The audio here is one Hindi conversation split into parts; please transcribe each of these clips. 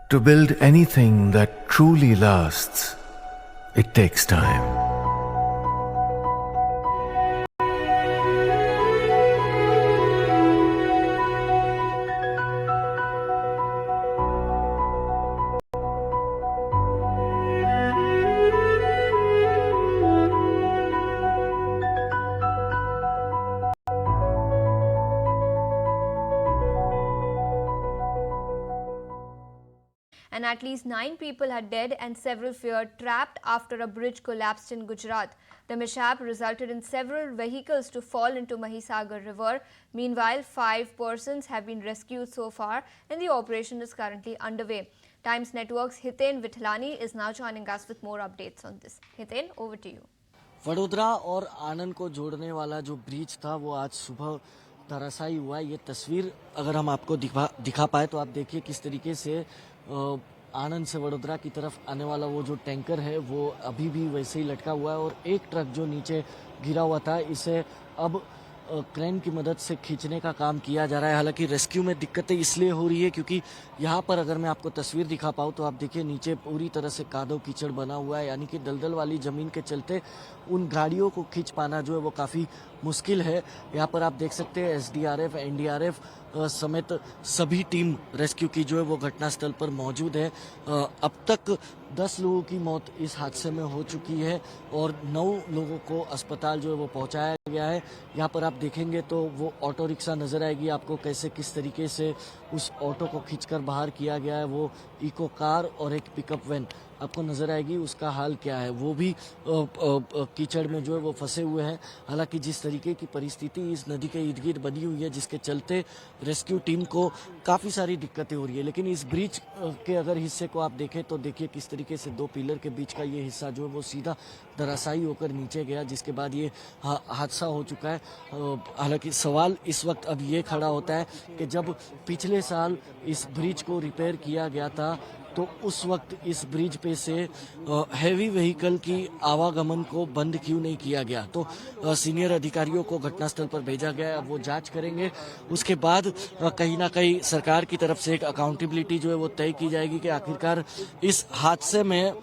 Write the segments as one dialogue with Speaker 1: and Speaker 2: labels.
Speaker 1: To build anything that truly lasts, it takes time.
Speaker 2: And at least 9 people are dead and several feared trapped after a bridge collapsed in Gujarat. The mishap resulted in several vehicles to fall into Mahisagar River. Meanwhile, 5 persons have been rescued so far and the operation is currently underway. Times Network's Hiten Vithlani is now joining us with more updates on this. Hiten, over to you.
Speaker 3: Vadodara और आनंद को जोड़ने वाला जो ब्रिज था वो आज सुबह धराशायी हुआ। ये तस्वीर अगर हम आपको दिखा पाए तो आप देखिए किस तरीके से आनंद से वडोदरा की तरफ आने वाला वो जो टैंकर है वो अभी भी वैसे ही लटका हुआ है और एक ट्रक जो नीचे गिरा हुआ था इसे अब क्रेन की मदद से खींचने का काम किया जा रहा है। हालांकि रेस्क्यू में दिक्कतें इसलिए हो रही है क्योंकि यहाँ पर अगर मैं आपको तस्वीर दिखा पाऊँ तो आप देखिए नीचे पूरी तरह से कादव कीचड़ बना हुआ है, यानी कि दलदल वाली जमीन के चलते उन गाड़ियों को खींच पाना जो है वो काफ़ी मुश्किल है। यहाँ पर आप देख सकते हैं एसडीआरएफ, एनडीआरएफ समेत सभी टीम रेस्क्यू की जो है वो घटनास्थल पर मौजूद है। अब तक 10 लोगों की मौत इस हादसे में हो चुकी है और 9 लोगों को अस्पताल जो है वो पहुंचाया गया है। यहाँ पर आप देखेंगे तो वो ऑटो रिक्शा नजर आएगी आपको कैसे किस तरीके से उस ऑटो को खींचकर बाहर किया गया है। वो इको कार और एक पिकअप वैन आपको नजर आएगी, उसका हाल क्या है। वो भी कीचड़ में जो है वो फंसे हुए हैं। हालांकि जिस तरीके की परिस्थिति इस नदी के इर्द गिर्द बनी हुई है जिसके चलते रेस्क्यू टीम को काफ़ी सारी दिक्कतें हो रही है। लेकिन इस ब्रिज के अगर हिस्से को आप देखें तो देखिए किस तरीके से 2 पिलर के बीच का ये हिस्सा जो है वो सीधा धराशायी होकर नीचे गया, जिसके बाद ये हादसा हो चुका है। हालांकि सवाल इस वक्त अब ये खड़ा होता है कि जब पिछले साल इस ब्रिज को रिपेयर किया गया था तो उस वक्त इस ब्रिज पे से हैवी व्हीकल की आवागमन को बंद क्यों नहीं किया गया। तो सीनियर अधिकारियों को घटनास्थल पर भेजा गया है, वो जांच करेंगे। उसके बाद कहीं ना कहीं सरकार की तरफ से एक अकाउंटेबिलिटी जो है वो तय की जाएगी कि आखिरकार इस हादसे में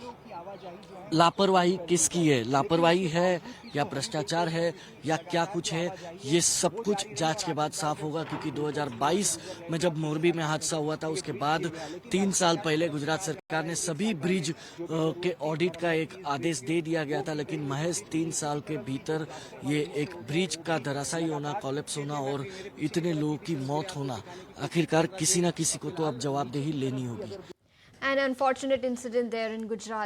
Speaker 3: लापरवाही किसकी है, लापरवाही है या भ्रष्टाचार है या क्या कुछ है। ये सब कुछ जांच के बाद साफ होगा क्योंकि 2022 में जब मोरबी में हादसा हुआ था उसके बाद 3 साल पहले गुजरात सरकार ने सभी ब्रिज के ऑडिट का एक आदेश दे दिया गया था। लेकिन महज 3 साल के भीतर ये एक ब्रिज का धराशायी होना, कोलैप्स होना और इतने लोगों की मौत होना, आखिरकार किसी न किसी को तो अब जवाबदेही लेनी होगी।
Speaker 2: An unfortunate incident there in Gujarat.